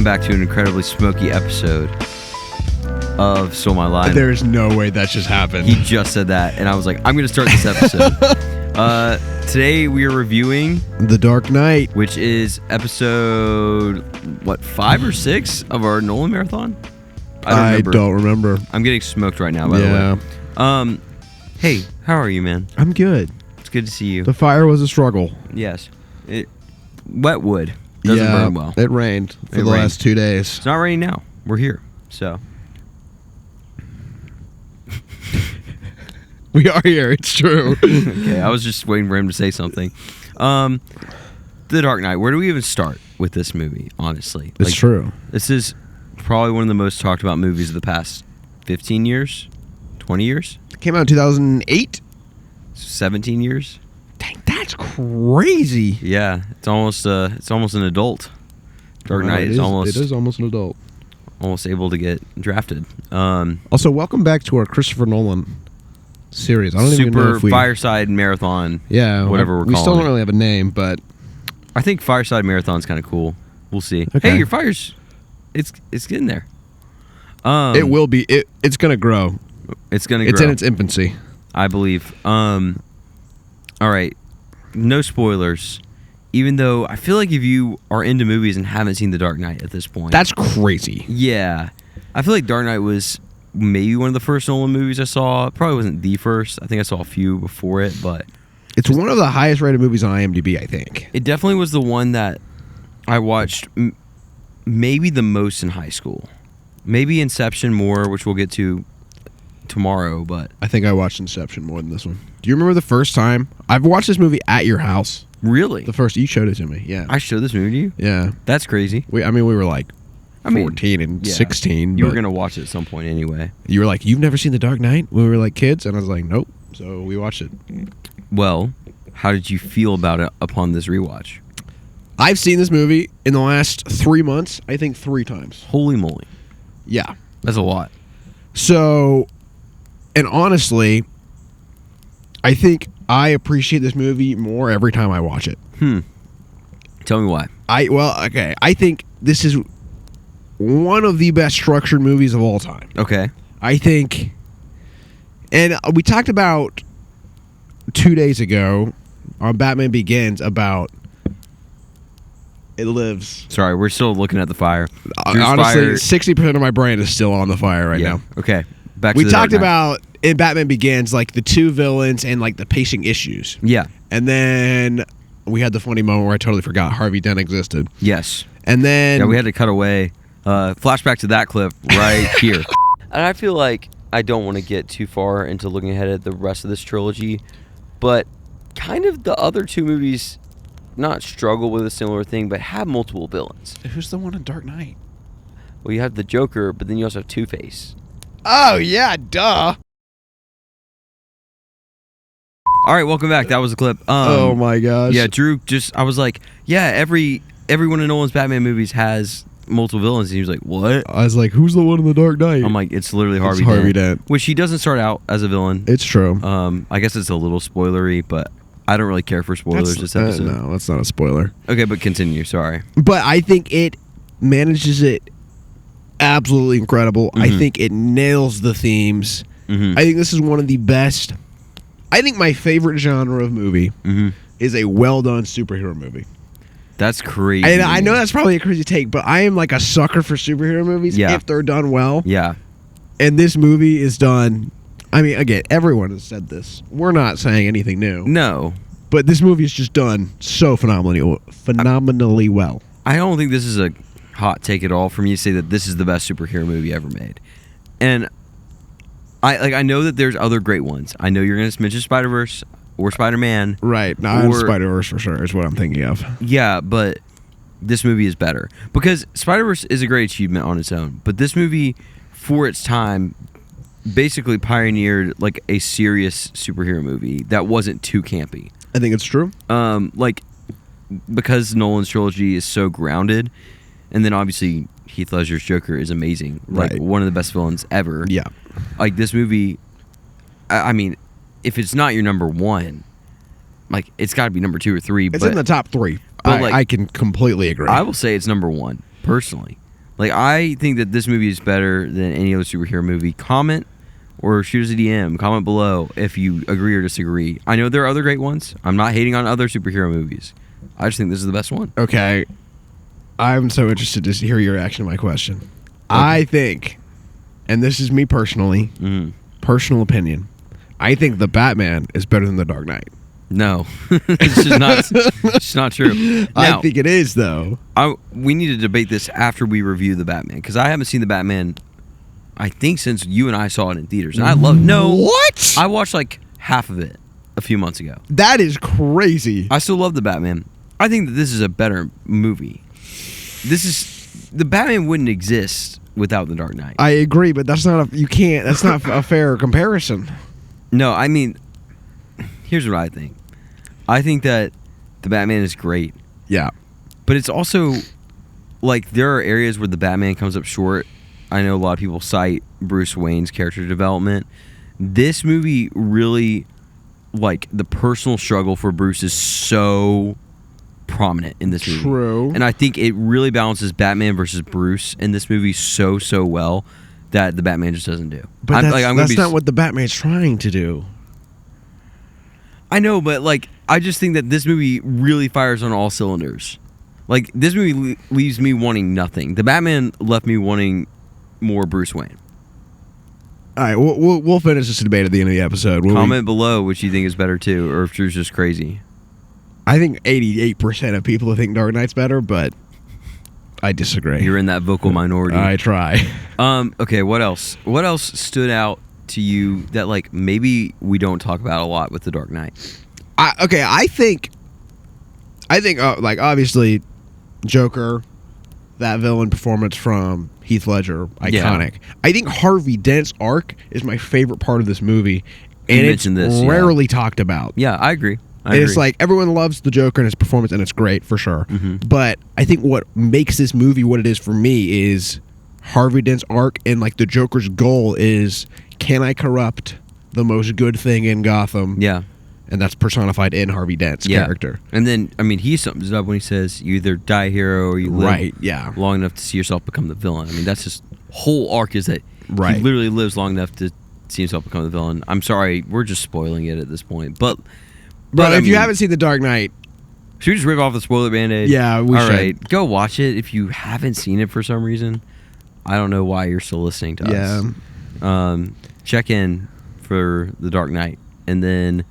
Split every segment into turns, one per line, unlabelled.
welcome back to an incredibly smoky episode of Stole My Line.
There's no way that just happened.
He just said that, and I was like, I'm going to start this episode. Today we are reviewing
The Dark Knight,
which is episode, 5 or 6 of our Nolan marathon?
I don't remember.
I'm getting smoked right now, by the way. Hey, how are you, man?
I'm good.
It's good to see you.
The fire was a struggle.
Yes. Wet wood. Doesn't burn well.
It rained for the last 2 days.
It's not raining now. We're here, so.
We are here. It's true.
Okay, I was just waiting for him to say something. The Dark Knight. Where do we even start with this movie, honestly?
It's true.
This is probably one of the most talked about movies of the past 15 years, 20 years?
It came out in 2008?
17 years?
Dang, that's crazy.
Yeah, it's almost an adult. Dark Knight is almost
an adult.
Almost able to get drafted.
Also, welcome back to our Christopher Nolan series. I don't even know if we...
Fireside Marathon.
Yeah,
whatever we're calling it.
We still don't really have a name, but
I think Fireside Marathon's kind of cool. We'll see.
Okay.
Hey, your fire's it's getting there.
It will be. It's gonna grow.
It's gonna grow.
It's in its infancy,
I believe. All right, no spoilers. Even though I feel like if you are into movies and haven't seen The Dark Knight at this point,
that's crazy.
Yeah, I feel like Dark Knight was maybe one of the first Nolan movies I saw. It probably wasn't the first. I think I saw a few before it, but
it's one of the highest rated movies on IMDb, I think.
It definitely was the one that I watched maybe the most in high school. Maybe Inception more, which we'll get to tomorrow, but
I think I watched Inception more than this one. Do you remember the first time? I've watched this movie at your house.
Really?
The first, you showed it to me, yeah.
I showed this movie to you?
Yeah.
That's crazy.
We were like 14 and 16.
You were going to watch it at some point anyway.
You were like, you've never seen The Dark Knight? When we were like kids? And I was like, nope. So we watched it.
Well, how did you feel about it upon this rewatch?
I've seen this movie in the last 3 months, I think 3 times.
Holy moly.
Yeah.
That's a lot.
So, and honestly, I think I appreciate this movie more every time I watch it.
Tell me why.
I think this is one of the best structured movies of all time.
Okay.
I think, and we talked about 2 days ago on Batman Begins about It Lives.
Sorry, we're still looking at the fire.
Honestly, 60% of my brain is still on the fire right now.
Okay.
We talked about in Batman Begins, like the 2 villains and like the pacing issues.
Yeah.
And then we had the funny moment where I totally forgot Harvey Dent existed.
Yes.
And then...
Yeah, we had to cut away. Flashback to that clip right here. And I feel like I don't want to get too far into looking ahead at the rest of this trilogy, but kind of the other 2 movies not struggle with a similar thing, but have multiple villains.
Who's the one in Dark Knight?
Well, you have the Joker, but then you also have Two-Face.
Oh, yeah, duh.
All right, welcome back. That was a clip.
Oh, my gosh.
Yeah, Drew I was like, yeah, every one of Nolan's Batman movies has multiple villains. And he was like, what?
I was like, who's the one in the Dark Knight?
I'm like, it's literally Harvey
Dent.
Which he doesn't start out as a villain.
It's true.
I guess it's a little spoilery, but I don't really care for spoilers this episode.
No, that's not a spoiler.
Okay, but continue. Sorry.
But I think it manages it absolutely incredible. I think it nails the themes. I think this is one of the best. I think my favorite genre of movie is a well-done superhero movie.
That's crazy.
And I know that's probably a crazy take, but I am like a sucker for superhero movies if they're done well.
Yeah. And
this movie is done... I mean, again, everyone has said this. We're not saying anything new.
No.
But this movie is just done so phenomenally well.
I don't think this is a hot take at all for me to say that this is the best superhero movie ever made. And I know that there's other great ones. I know you're going to mention Spider-Verse or Spider-Man.
Right. No, Spider-Verse for sure is what I'm thinking of.
Yeah, but this movie is better. Because Spider-Verse is a great achievement on its own. But this movie, for its time, basically pioneered like a serious superhero movie that wasn't too campy.
I think it's true.
Because Nolan's trilogy is so grounded, and then obviously Heath Ledger's Joker is amazing. Like one of the best villains ever.
Yeah.
Like this movie, I mean, if it's not your number 1, like it's got to be number 2 or 3.
It's in the top 3.
But
I can completely agree.
I will say it's number 1 personally. Like, I think that this movie is better than any other superhero movie. Comment or shoot us a DM. Comment below if you agree or disagree. I know there are other great ones. I'm not hating on other superhero movies. I just think this is the best one.
Okay. I'm so interested to hear your reaction to my question. Okay. I think, and this is me personally, personal opinion, I think the Batman is better than the Dark Knight.
No, it's not true. Now,
I think it is, though.
We need to debate this after we review the Batman, because I haven't seen the Batman, I think, since you and I saw it in theaters. And I love
What?
I watched like half of it a few months ago.
That is crazy.
I still love the Batman. I think that this is a better movie. The Batman wouldn't exist without the Dark Knight.
I agree, but that's not a fair comparison.
No, I mean, here's what I think. I think that the Batman is great.
Yeah.
But it's also, like, there are areas where the Batman comes up short. I know a lot of people cite Bruce Wayne's character development. This movie really, like, the personal struggle for Bruce is so prominent in this movie.
True.
And I think it really balances Batman versus Bruce in this movie so well that the Batman just doesn't do.
But that's not what the Batman's trying to do.
I know, but, like, I just think that this movie really fires on all cylinders. Like, this movie leaves me wanting nothing. The Batman left me wanting more Bruce Wayne.
All right, we'll finish this debate at the end of the episode.
Comment below which you think is better, too, or if Drew's just crazy.
I think 88% of people think Dark Knight's better, but I disagree.
You're in that vocal minority.
I try.
Okay, what else? What else stood out to you that, like, maybe we don't talk about a lot with the Dark Knight?
I think like, obviously Joker, that villain performance from Heath Ledger, iconic. Yeah. I think Harvey Dent's arc is my favorite part of this movie, and it's rarely talked about.
Yeah, I agree.
It's like everyone loves the Joker and his performance, and it's great for sure. Mm-hmm. But I think what makes this movie what it is for me is Harvey Dent's arc, and, like, the Joker's goal is, can I corrupt the most good thing in Gotham?
Yeah.
And that's personified in Harvey Dent's character.
And then, I mean, he sums it up when he says, you either die a hero or you live long enough to see yourself become the villain. I mean, that's his whole arc, is that he literally lives long enough to see himself become the villain. I'm sorry, we're just spoiling it at this point. But
if you haven't seen The Dark Knight...
Should we just rip off the spoiler Band-Aid?
Yeah, we should. All right,
go watch it if you haven't seen it for some reason. I don't know why you're still listening to us. Yeah. Check in for The Dark Knight. And then...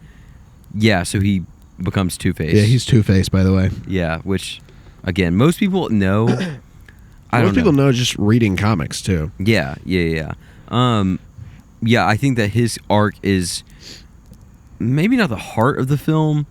Yeah, so he becomes Two-Face.
Yeah, he's Two-Face, by the way.
Yeah, which, again, most people know.
Most people know just reading comics, too.
Yeah. Yeah, I think that his arc is maybe not the heart of the film,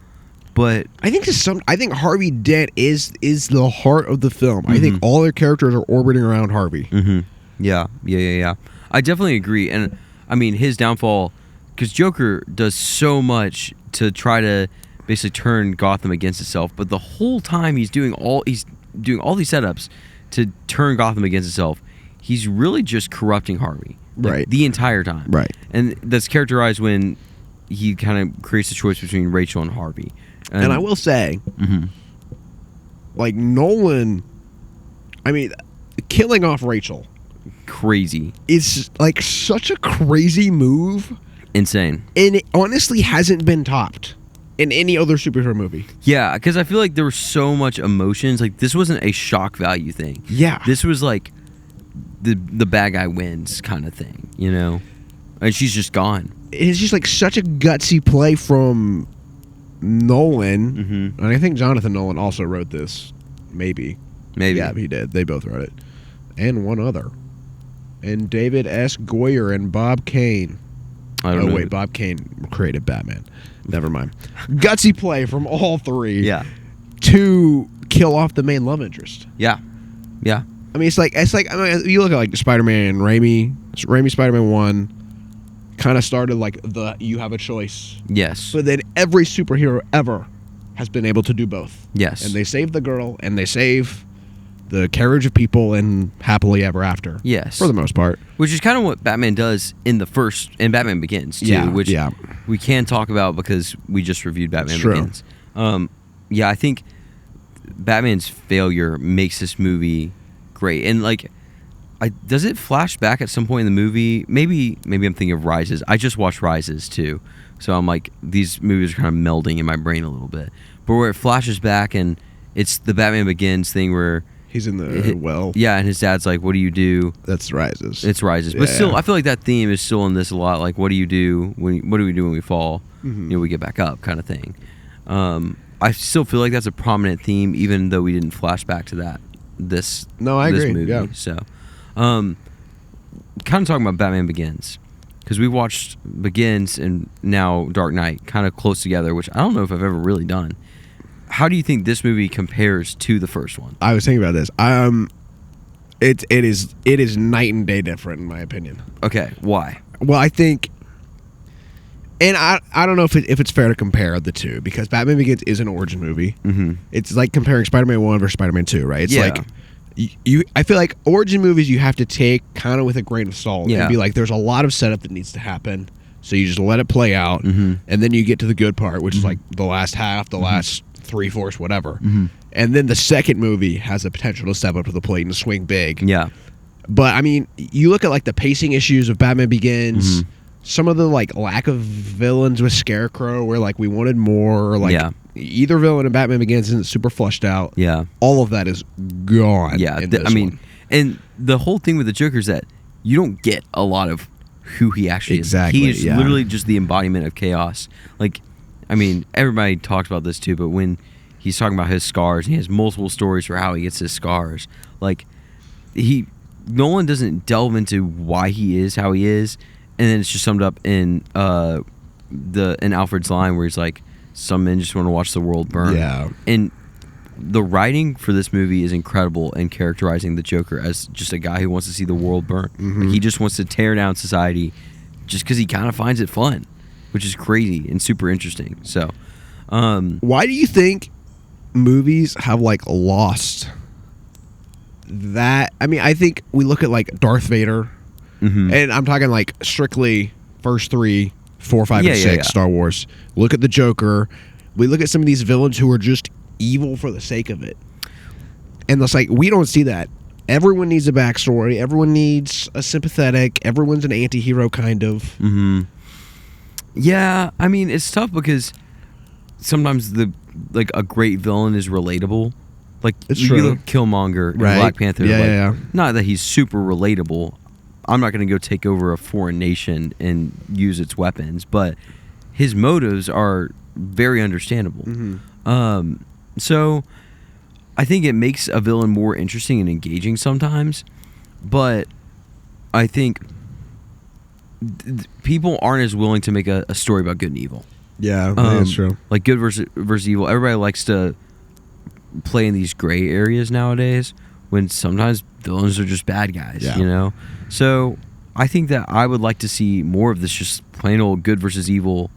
but...
I think Harvey Dent is the heart of the film. Mm-hmm. I think all their characters are orbiting around Harvey.
Mm-hmm. Yeah. I definitely agree. And, I mean, his downfall... Because Joker does so much to try to basically turn Gotham against itself, but the whole time he's doing all these setups to turn Gotham against itself, he's really just corrupting Harvey, the entire time.
Right,
and that's characterized when he kind of creates the choice between Rachel and Harvey.
And I will say, like, Nolan, I mean, killing off Rachel,
crazy.
It's like such a crazy move.
Insane.
And it honestly hasn't been topped in any other superhero movie.
Yeah, because I feel like there was so much emotions. Like, this wasn't a shock value thing.
Yeah.
This was like the bad guy wins kind of thing, you know? And she's just gone.
It's just like such a gutsy play from Nolan. Mm-hmm. And I think Jonathan Nolan also wrote this. Maybe. Yeah, he did. They both wrote it. And one other. And David S. Goyer and Bob Kane.
I don't know.
Wait, Bob Kane created Batman. Never mind. Gutsy play from all three.
Yeah.
To kill off the main love interest.
Yeah. I
mean, it's like I mean, you look at, like, Spider-Man, Raimi Spider-Man 1 kind of started like you have a choice.
Yes.
But then every superhero ever has been able to do both.
Yes.
And they save the girl and they save the carriage of people and happily ever after.
Yes.
For the most part.
Which is kind of what Batman does in Batman Begins, too. Which we can talk about because we just reviewed Batman Begins. I think Batman's failure makes this movie great. And, like, does it flash back at some point in the movie? Maybe I'm thinking of Rises. I just watched Rises too, so I'm like, these movies are kind of melding in my brain a little bit. But where it flashes back and it's the Batman Begins thing where
he's in the well.
Yeah, and his dad's like, "What do you do?"
That's Rises.
It's Rises, but still, I feel like that theme is still in this a lot. Like, what do you do what do we do when we fall? We get back up, kind of thing. I still feel like that's a prominent theme, even though we didn't flash back to that. I agree. Movie. Yeah. So, kind of talking about Batman Begins, because we watched Begins and now Dark Knight kind of close together, which I don't know if I've ever really done. How do you think this movie compares to the first one?
I was thinking about this. It is night and day different in my opinion.
Okay, why?
Well, I think, and I don't know if it's fair to compare the two, because Batman Begins is an origin movie. It's like comparing Spider-Man 1 versus Spider-Man 2, right? It's like I feel like origin movies you have to take kind of with a grain of salt and be like, there's a lot of setup that needs to happen, so you just let it play out, and then you get to the good part, which is like the last half, the last 3/4, whatever. And then the second movie has the potential to step up to the plate and swing big. Yeah. But I mean, you look at like the pacing issues of Batman Begins, some of the like lack of villains with Scarecrow, where like we wanted more, like either villain in Batman Begins isn't super fleshed out. Yeah. All of that is gone. Yeah.
I mean, and the whole thing with the Joker is that you don't get a lot of who he actually is. He is literally just the embodiment of chaos. Like, I mean, everybody talks about this too, but when he's talking about his scars, he has multiple stories for how he gets his scars. Like, Nolan doesn't delve into why he is how he is, and then it's just summed up in Alfred's line where he's like, "Some men just want to watch the world burn." Yeah. And the writing for this movie is incredible in characterizing the Joker as just a guy who wants to see the world burn. Like, he just wants to tear down society just because he kind of finds it fun, which is crazy and super interesting. So,
why do you think movies have like lost that? I mean, I think we look at like Darth Vader, and I'm talking like strictly first 3, 4, 5, and 6 Star Wars. Look at the Joker. We look at some of these villains who are just evil for the sake of it, and it's like we don't see that. Everyone needs a backstory. Everyone needs a sympathetic. Everyone's an anti-hero kind of.
Yeah, I mean, it's tough because sometimes a great villain is relatable. Like, you look at Killmonger in Black Panther. Not that he's super relatable. I'm not going to go take over a foreign nation and use its weapons, but his motives are very understandable. So I think it makes a villain more interesting and engaging sometimes, but I think people aren't as willing to make a story about good and evil.
Yeah, that's true.
Like good versus evil. Everybody likes to play in these gray areas nowadays when sometimes villains are just bad guys, you know? So I think that I would like to see more of this just plain old good versus evil,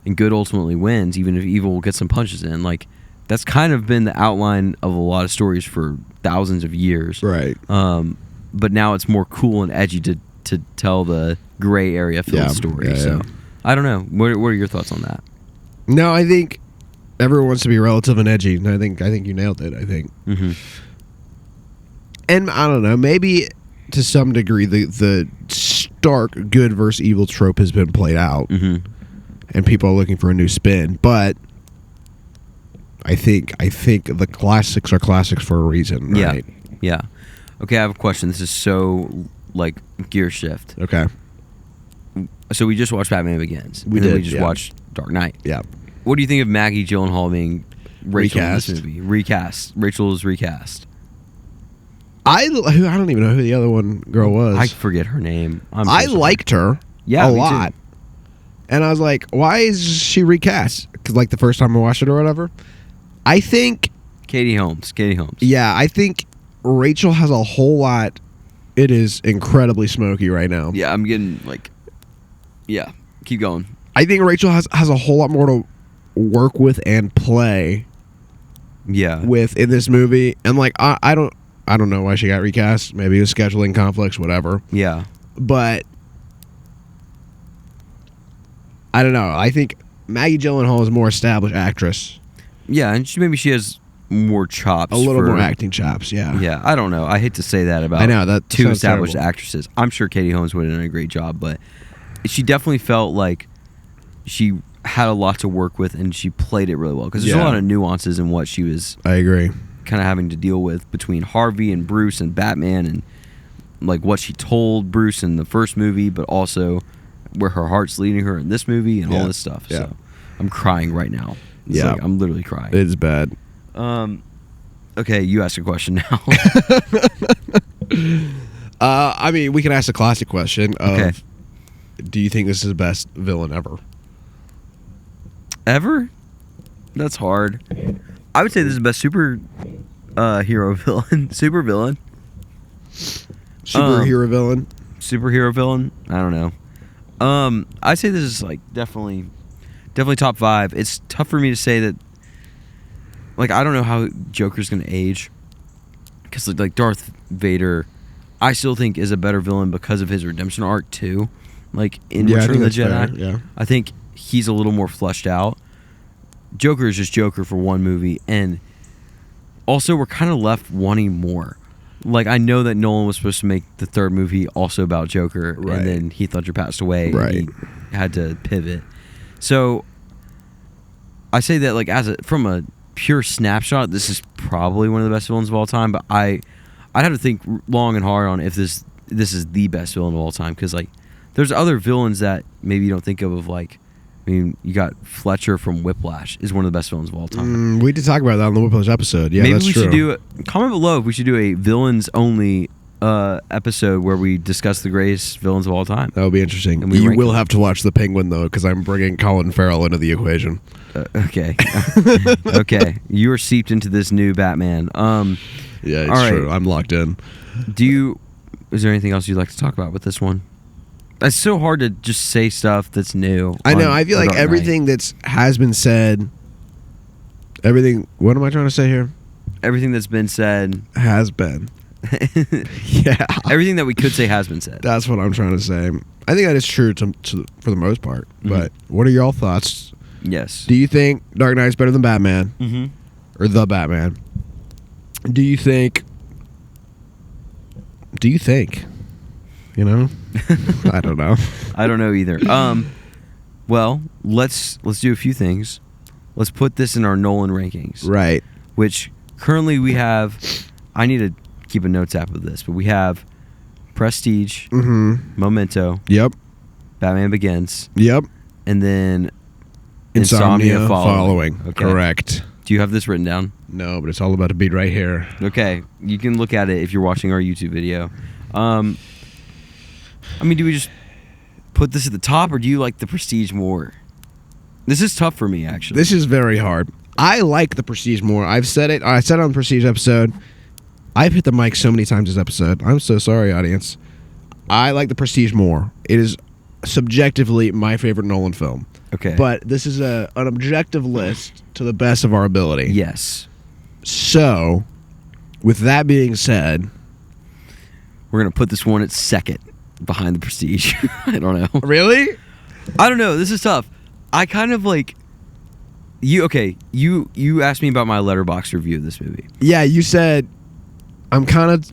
and good ultimately wins, even if evil will get some punches in. Like, that's kind of been the outline of a lot of stories for thousands of years. Right. But now it's more cool and edgy to tell the gray area filled story. So I don't know. What are your thoughts on that?
No, I think everyone wants to be relative and edgy, and I think you nailed it. I think. And I don't know, maybe to some degree the stark good versus evil trope has been played out, and people are looking for a new spin. But I think the classics are classics for a reason. Right?
Yeah. Okay, I have a question. This is so like gear shift. Okay. So we just watched Batman Begins. We just watched Dark Knight. Yeah. What do you think of Maggie Gyllenhaal being Rachel in this movie? Recast. Rachel is recast.
I don't even know who the other girl was.
I forget her name.
I liked her a lot. Too. And I was like, why is she recast? Because like the first time I watched it or whatever. I think
Katie Holmes.
Yeah, I think Rachel has a whole lot. It is incredibly smoky right now.
Yeah, I'm getting like, keep going.
I think Rachel has a whole lot more to work with and play. With in this movie, and like I don't know why she got recast. Maybe it was scheduling conflicts, whatever. Yeah, but I don't know. I think Maggie Gyllenhaal is a more established actress.
Yeah, and maybe she has more chops.
A little more acting chops, yeah.
Yeah, I don't know. I hate to say that about
I know, that
two
sounds
established
terrible.
actresses. I'm sure Katie Holmes would have done a great job, but she definitely felt like she had a lot to work with, and she played it really well. Because there's a lot of nuances in what she was
I agree.
kind of having to deal with between Harvey and Bruce and Batman, and like what she told Bruce in the first movie, but also where her heart's leading her in this movie and all this stuff.
Yeah.
So I'm crying right now. It's like, I'm literally crying.
It's bad.
Okay, you ask a question now.
I mean, we can ask a classic question of,
Okay.
do you think this is the best villain ever?
Ever? That's hard. I would say this is the best super hero villain. Super villain.
Superhero villain?
Superhero villain? I don't know. I'd say this is like definitely top 5. It's tough for me to say that. Like, I don't know how Joker's gonna age, because like Darth Vader, I still think is a better villain because of his redemption arc too. Like in Return of the Jedi,
fair,
I think he's a little more fleshed out. Joker is just Joker for one movie, and also we're kind of left wanting more. Like, I know that Nolan was supposed to make the 3rd movie also about Joker, and then Heath Ledger passed away, and he had to pivot. So I say that like from a pure snapshot, this is probably one of the best villains of all time. But I'd have to think long and hard on if this is the best villain of all time, because like there's other villains that maybe you don't think of like. I mean, you got Fletcher from Whiplash is one of the best villains of all time.
We did talk about that on the Whiplash episode. Yeah,
maybe
that's
we
true.
should do comment below if we should do a villains only episode where we discuss the greatest villains of all time.
That would be interesting.
And we
You
rank
will
them.
have to watch The Penguin, though, because I'm bringing Colin Farrell into the equation.
Okay. Okay. You are seeped into this new Batman.
Yeah, it's
all right.
true. I'm locked in.
Is there anything else you'd like to talk about with this one? It's so hard to just say stuff that's new.
I know. I feel like everything has been said. Everything. What am I trying to say here?
Everything that's been said
Has been. Yeah.
Everything that we could say has been said.
That's what I'm trying to say. I think that is true for the most part. But what are y'all thoughts?
Yes.
Do you think Dark Knight's better than Batman?
Mm-hmm.
Or the Batman? Do you think? You know? I don't know.
I don't know either. Well, let's do a few things. Let's put this in our Nolan rankings.
Right.
Which currently we have. I need to keep a notes app of this, but we have Prestige, Memento,
Yep.
Batman Begins,
Yep.
and then
Insomnia following.
Okay.
Correct.
Do you have this written down?
No, but it's all about to be right here.
Okay, you can look at it if you're watching our YouTube video. I mean, do we just put this at the top, or do you like the Prestige more? This is tough for me, actually.
This is very hard. I like the Prestige more. I've said it. I said it on the Prestige episode. I've hit the mic so many times this episode. I'm so sorry, audience. I like the Prestige more. It is subjectively my favorite Nolan film.
Okay.
But this is an objective list to the best of our ability.
Yes.
So, with that being said,
we're going to put this one at second behind the Prestige. I don't know.
Really?
I don't know. This is tough. I kind of like... You asked me about my Letterboxd review of this movie.
Yeah, you said... I'm kind of...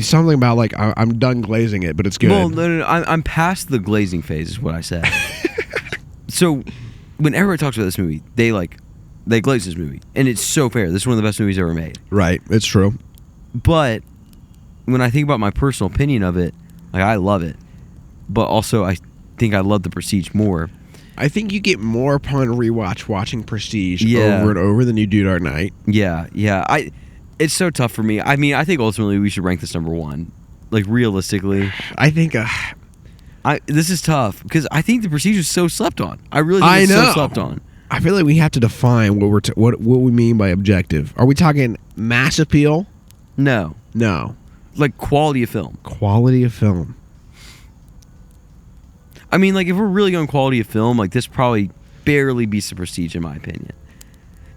something about, like, I'm done glazing it, but it's good.
Well, no. I'm past the glazing phase, is what I said. So, when everybody talks about this movie, they glaze this movie. And it's so fair. This is one of the best movies ever made.
Right. It's true.
But, when I think about my personal opinion of it, like, I love it. But also, I think I love the Prestige more.
I think you get more upon rewatch watching Prestige
Yeah.
over and over than you do Dark Knight.
Yeah. It's so tough for me. I mean, I think ultimately we should rank this number one. Like, realistically.
I think...
this is tough, because I think the Prestige is so slept on. I really think it's so slept on.
I feel like we have to define what we mean by objective. Are we talking mass appeal?
No. Like, quality of film.
Quality of film.
I mean, like, if we're really going quality of film, like, this probably barely beats the Prestige, in my opinion.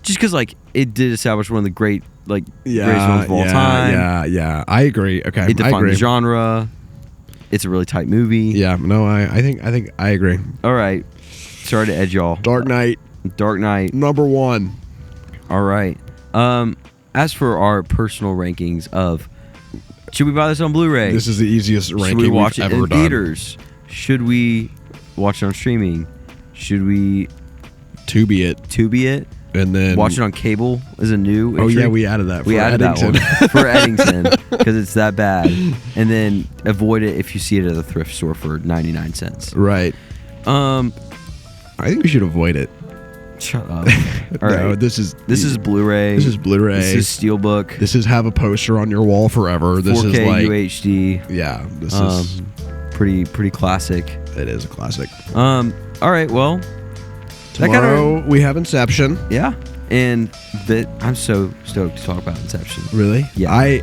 Just because, like, it did establish one of the greatest films of all time.
Yeah. I agree. Okay,
It defined the genre. It's a really tight movie.
Yeah, no, I think I agree.
All right. Sorry to edge y'all.
Dark Knight.
Dark Knight.
Number one.
All right. as for our personal rankings of, should we buy this on Blu-ray?
This is the easiest ranking
should we watch
we've
it
ever
in
done.
theaters? Should we watch it on streaming? Should we
Tubi it,
and then watch it on cable as a new entry?
Oh yeah, we added that.
We added
Eddington.
that one for Eddington because it's that bad. And then avoid it if you see it at a thrift store for 99 cents.
Right. I think we should avoid it.
Shut up. All
No,
right.
this is
Blu-ray.
This is Blu-ray.
This is Steelbook.
This is have a poster on your wall forever. This
4K
is like
UHD.
yeah. This is
pretty classic.
it is a classic.
All right. Well,
Tomorrow we have Inception.
yeah. And I'm so stoked to talk about Inception.
Really?
Yeah.
I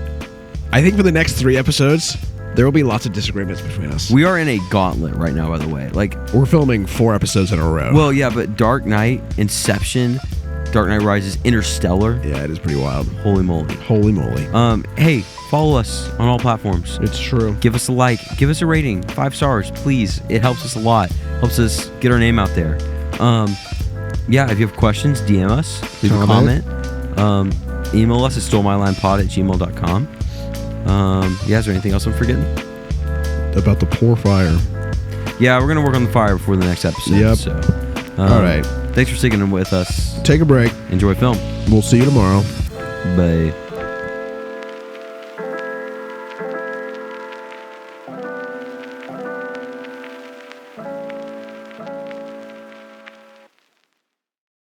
think for the next 3 episodes, there will be lots of disagreements between us.
We are in a gauntlet right now, by the way. Like,
We're filming 4 episodes in a row.
well, yeah, but Dark Knight, Inception, Dark Knight Rises, Interstellar.
yeah, it is pretty wild.
Holy moly.
Holy moly.
Hey, follow us on all platforms.
It's true.
Give us a like. Give us a rating. 5 stars, please. It helps us a lot. Helps us get our name out there. Yeah, if you have questions, DM us. Leave a comment. Email us at stolemylinepod@gmail.com. Yeah, is there anything else I'm forgetting?
About the poor fire.
Yeah, we're going to work on the fire before the next episode.
Yep.
So,
All right.
Thanks for sticking with us.
Take a break.
Enjoy film.
We'll see you tomorrow.
Bye.